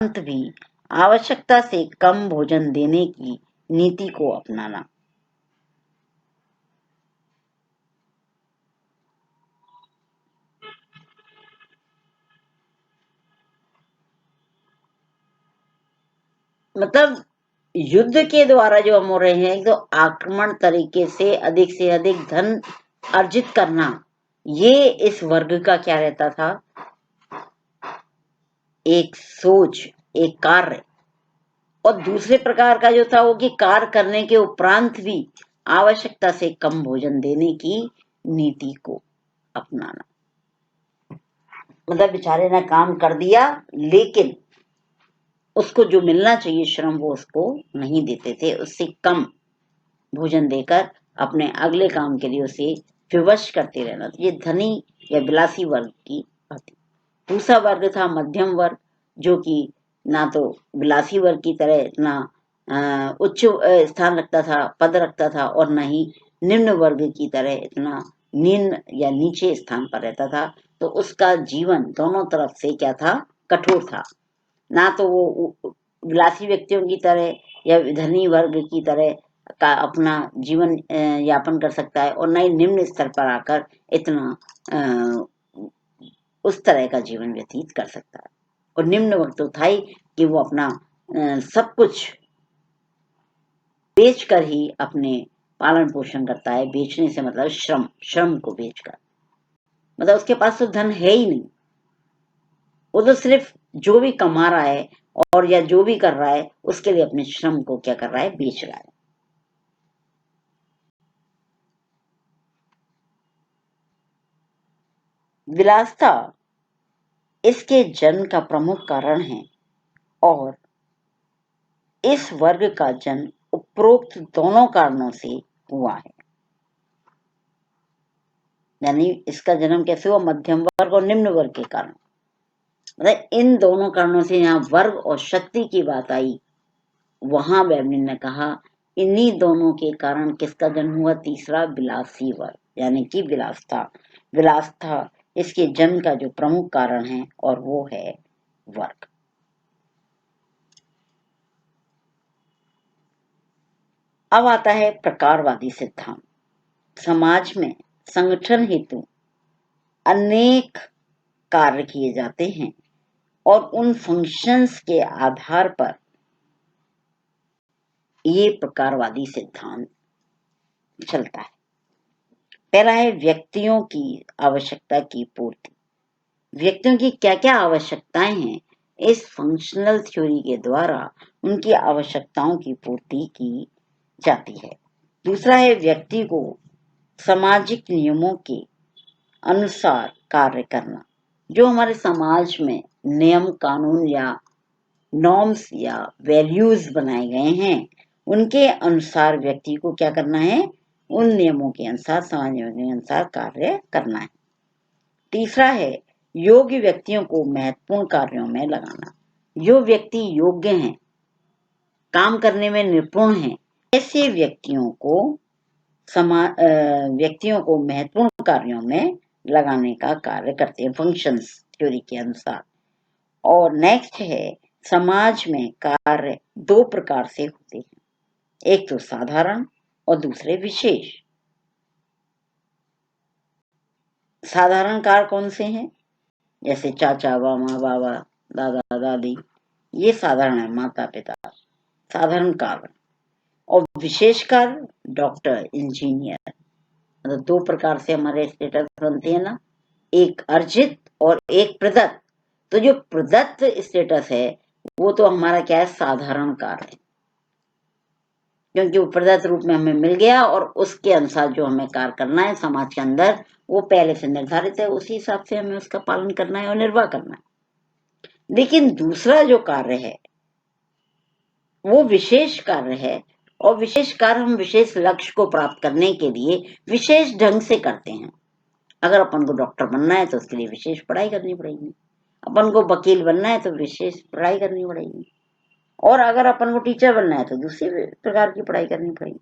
उपरांत भी आवश्यकता से कम भोजन देने की नीति को अपनाना। मतलब युद्ध के द्वारा जो हम हो रहे हैं, तो आक्रमण तरीके से अधिक धन अर्जित करना, ये इस वर्ग का क्या रहता था, एक सोच, एक कार्य। और दूसरे प्रकार का जो था वो कि कार्य करने के उपरांत भी आवश्यकता से कम भोजन देने की नीति को अपनाना। मतलब बेचारे ने काम कर दिया, लेकिन उसको जो मिलना चाहिए श्रम, वो उसको नहीं देते थे, उससे कम भोजन देकर अपने अगले काम के लिए उसे विवश करते रहना। तो ये धनी या विलासी वर्ग की बात। दूसरा वर्ग था मध्यम वर्ग, जो कि ना तो विलासी वर्ग की तरह इतना उच्च स्थान रखता था, पद रखता था, और न ही निम्न वर्ग की तरह इतना निम्न या नीचे स्थान पर रहता था। तो उसका जीवन दोनों तरफ से क्या था, कठोर था। ना तो वो विलासी व्यक्तियों की तरह या धनी वर्ग की तरह का अपना जीवन यापन कर सकता है, और न ही निम्न स्तर पर आकर इतना उस तरह का जीवन व्यतीत कर सकता है। और निम्न वर्ग तो था ही कि वो अपना सब कुछ बेचकर ही अपने पालन पोषण करता है। बेचने से मतलब श्रम को बेचकर, मतलब उसके पास तो धन है ही नहीं, वो तो सिर्फ जो भी कमा रहा है और या जो भी कर रहा है उसके लिए अपने श्रम को क्या कर रहा है, बेच रहा है। विलासिता इसके जन्म का प्रमुख कारण है, और इस वर्ग का जन्म उपरोक्त दोनों कारणों से हुआ है। यानी इसका जन्म कैसे हुआ, मध्यम वर्ग और निम्न वर्ग के कारण। मतलब इन दोनों कारणों से यहाँ वर्ग और शक्ति की बात आई, वहां बेबलिन ने कहा इन्हीं दोनों के कारण किसका जन्म हुआ, तीसरा विलासी वर्ग, यानी कि विलासिता इसके जन्म का जो प्रमुख कारण है, और वो है वर्ग। अब आता है प्रकारवादी सिद्धांत। समाज में संगठन हेतु अनेक कार्य किए जाते हैं, और उन फंक्शंस के आधार पर ये प्रकारवादी सिद्धांत चलता है। पहला है व्यक्तियों की आवश्यकता की पूर्ति। व्यक्तियों की क्या क्या आवश्यकताएं हैं, इस फंक्शनल थ्योरी के द्वारा उनकी आवश्यकताओं की पूर्ति की जाती है। दूसरा है व्यक्ति को सामाजिक नियमों के अनुसार कार्य करना। जो हमारे समाज में नियम कानून या नॉर्म्स या वैल्यूज बनाए गए हैं, उनके अनुसार व्यक्ति को क्या करना है, उन नियमों के अनुसार, समाज नियमों के अनुसार कार्य करना है। तीसरा है योग्य व्यक्तियों को महत्वपूर्ण कार्यों में लगाना। जो व्यक्ति योग्य हैं, काम करने में निपुण हैं, ऐसे व्यक्तियों को महत्वपूर्ण कार्यों में लगाने का कार्य करते हैं, फंक्शंस थ्योरी के अनुसार। और नेक्स्ट है समाज में कार्य दो प्रकार से होते हैं, एक तो साधारण और दूसरे विशेष। साधारण कार्य कौन से हैं, जैसे चाचा मामा बाबा दादा दादी, ये साधारण है, माता पिता, साधारण कार्य। और विशेष कार्य डॉक्टर इंजीनियर। मतलब दो प्रकार से हमारे स्टेटस बनते हैं ना, एक अर्जित और एक प्रदत्त। तो जो प्रदत्त स्टेटस है वो तो हमारा क्या है, साधारण कार्य है, क्योंकि वो प्रदत्त रूप में हमें मिल गया, और उसके अनुसार जो हमें कार्य करना है समाज के अंदर, वो पहले से निर्धारित है, उसी हिसाब से हमें उसका पालन करना है और निर्वाह करना है। लेकिन दूसरा जो कार्य है वो विशेष कार्य है, और विशेष कार्य हम विशेष लक्ष्य को प्राप्त करने के लिए विशेष ढंग से करते हैं। अगर अपन को डॉक्टर बनना है तो उसके लिए विशेष पढ़ाई करनी पड़ेगी, अपन को वकील बनना है तो विशेष पढ़ाई करनी पड़ेगी, और अगर अपन को टीचर बनना है तो दूसरी प्रकार की पढ़ाई करनी पड़ेगी।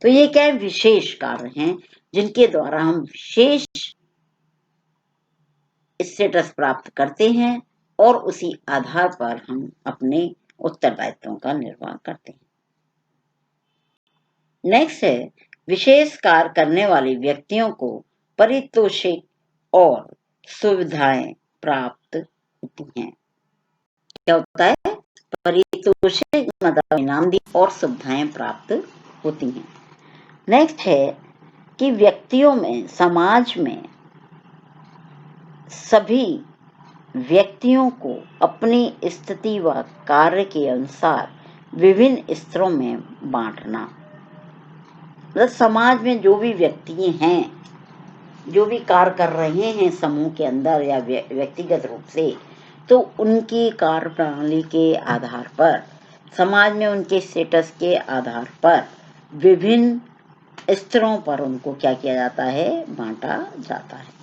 तो ये क्या है, विशेष कार्य हैं, जिनके द्वारा हम विशेष स्टेटस प्राप्त करते हैं, और उसी आधार पर हम अपने उत्तरदायित्वों का निर्वाह करते हैं। नेक्स्ट है, विशेष कार्य करने वाले व्यक्तियों को पारितोषिक और सुविधाएं प्राप्त होती हैं। क्या होता है? पारितोषिक मतलब इनाम दी और सुविधाएं प्राप्त होती हैं। नेक्स्ट है कि व्यक्तियों में, समाज में सभी व्यक्तियों को अपनी स्थिति व कार्य के अनुसार विभिन्न स्तरों में बांटना। मतलब समाज में जो भी व्यक्ति हैं, जो भी कार्य कर रहे हैं समूह के अंदर या व्यक्तिगत रूप से, तो उनकी कार्य प्रणाली के आधार पर, समाज में उनके स्टेटस के आधार पर विभिन्न स्तरों पर उनको क्या किया जाता है? बांटा जाता है।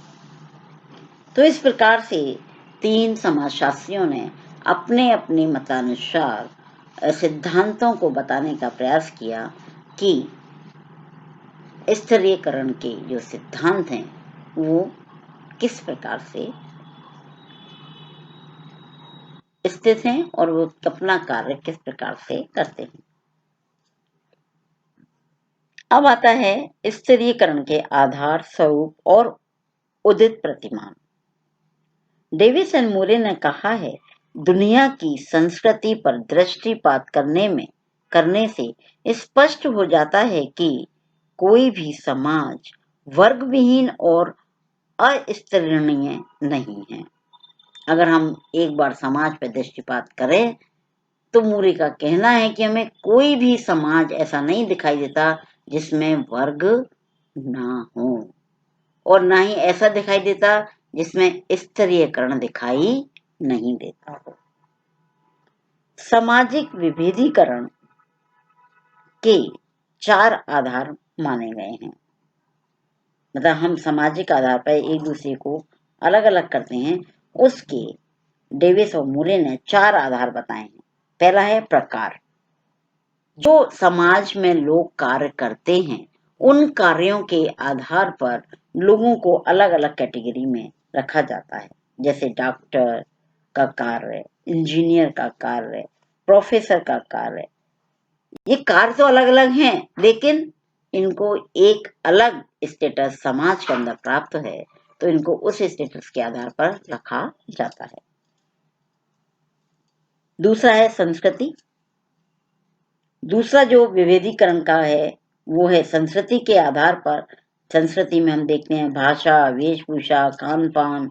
तो इस प्रकार से 3 समाजशास्त्रियों ने अपने अपने मतानुसार सिद्धांतों को बताने का प्रयास किया कि स्तरीयकरण के जो सिद्धांत हैं वो किस प्रकार से स्थित हैं और वो अपना कार्य किस प्रकार से करते हैं। अब आता है स्तरीयकरण के आधार, स्वरूप और उदित प्रतिमान। डेविस एंड मूरे ने कहा है, दुनिया की संस्कृति पर दृष्टिपात करने से स्पष्ट हो जाता है कि कोई भी समाज वर्ग विहीन और अस्तरणीय नहीं है। अगर हम एक बार समाज पर दृष्टिपात करें तो मूरे का कहना है कि हमें कोई भी समाज ऐसा नहीं दिखाई देता जिसमें वर्ग ना हो, और ना ही ऐसा दिखाई देता जिसमें स्तरीयकरण दिखाई नहीं देता हो। सामाजिक विभेदीकरण के 4 आधार माने गए हैं। मतलब हम सामाजिक आधार पर एक दूसरे को अलग अलग करते हैं, उसके डेविस और मूरे ने 4 आधार बताए हैं। पहला है प्रकार। जो समाज में लोग कार्य करते हैं उन कार्यों के आधार पर लोगों को अलग अलग कैटेगरी में रखा जाता है। जैसे डॉक्टर का कार्य, इंजीनियर का कार्य, प्रोफेसर का कार्य। ये कार्य तो अलग अलग हैं, लेकिन इनको एक अलग स्टेटस समाज के अंदर प्राप्त है, तो इनको उस स्टेटस के आधार पर रखा जाता है। दूसरा है संस्कृति। दूसरा जो विभेदीकरण का है वो है संस्कृति के आधार पर। संस्कृति में हम देखते हैं भाषा, वेशभूषा, खान पान,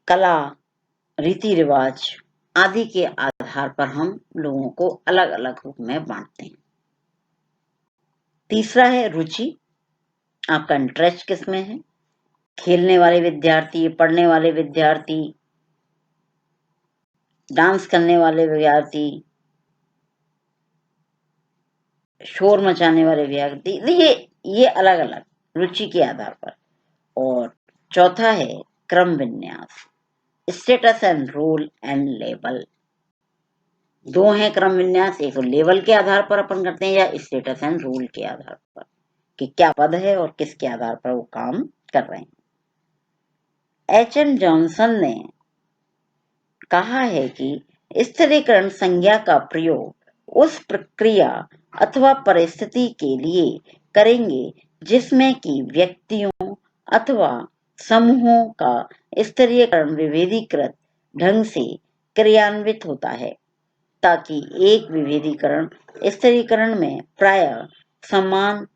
कला, रीति रिवाज आदि के आधार पर हम लोगों को अलग अलग रूप में बांटते हैं। तीसरा है रुचि। आपका इंटरेस्ट किसमें है? खेलने वाले विद्यार्थी, पढ़ने वाले विद्यार्थी, डांस करने वाले विद्यार्थी, शोर मचाने वाले व्यक्ति, ये अलग अलग रुचि के आधार पर। और चौथा है क्रम विन्यास, status and role and level. 2 है क्रम विन्यास, एक तो लेवल के आधार पर अपन करते हैं या स्टेटस एंड रोल के आधार पर कि क्या पद है और किसके आधार पर वो काम कर रहे हैं। एच.एम. जॉनसन ने कहा है कि स्तरीकरण संज्ञा का प्रयोग उस प्रक्रिया अथवा परिस्थिति के लिए करेंगे जिसमें कि व्यक्तियों अथवा समूहों का स्तरीयकरण विभेदीकृत ढंग से क्रियान्वित होता है, ताकि एक विभेदीकरण स्तरीकरण में प्रायः समान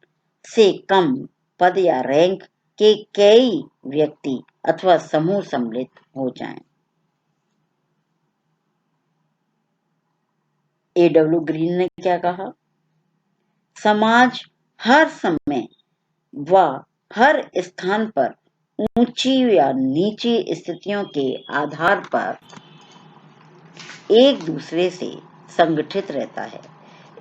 से कम पद या रैंक के कई व्यक्ति अथवा समूह सम्मिलित हो जाएं। A.W. ग्रीन ने क्या कहा? समाज हर समय व हर स्थान पर ऊंची या नीची स्थितियों के आधार पर एक दूसरे से संगठित रहता है।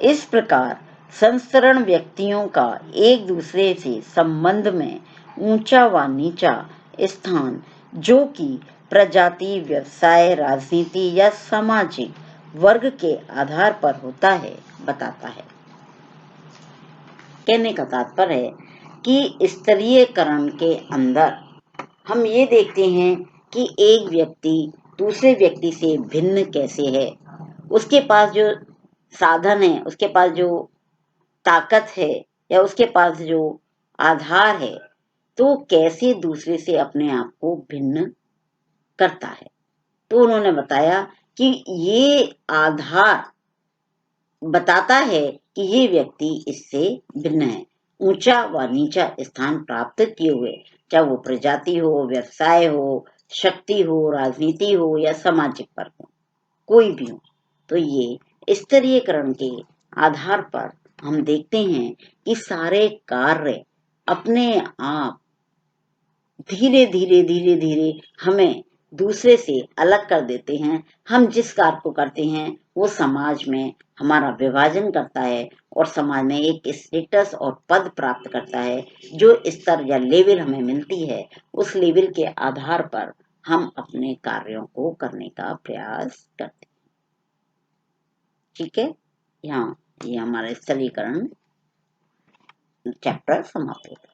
इस प्रकार संस्तरण व्यक्तियों का एक दूसरे से संबंध में ऊंचा व नीचा स्थान, जो कि प्रजाति, व्यवसाय, राजनीति या सामाजिक वर्ग के आधार पर होता है, बताता है। कहने का तात्पर्य है कि स्तरीयकरण के अंदर हम ये देखते हैं कि एक व्यक्ति दूसरे व्यक्ति से भिन्न कैसे है, उसके पास जो साधन है, उसके पास जो ताकत है या उसके पास जो आधार है, तो कैसे दूसरे से अपने आप को भिन्न करता है। तो उन्होंने बताया कि ये आधार बताता है कि ये व्यक्ति इससे भिन्न है, ऊंचा व नीचा स्थान प्राप्त किए हुए, चाहे वो प्रजाति हो, व्यवसाय हो, शक्ति हो, राजनीति हो या सामाजिक वर्ग हो, कोई भी हो। तो ये स्तरीयकरण के आधार पर हम देखते हैं कि सारे कार्य अपने आप धीरे धीरे हमें दूसरे से अलग कर देते हैं। हम जिस कार्य को करते हैं वो समाज में हमारा विभाजन करता है और समाज में एक स्टेटस और पद प्राप्त करता है। जो स्तर या लेवल हमें मिलती है, उस लेवल के आधार पर हम अपने कार्यों को करने का प्रयास करते हैं। ठीक है, यहाँ ये हमारा स्तरीकरण चैप्टर समाप्त होता है।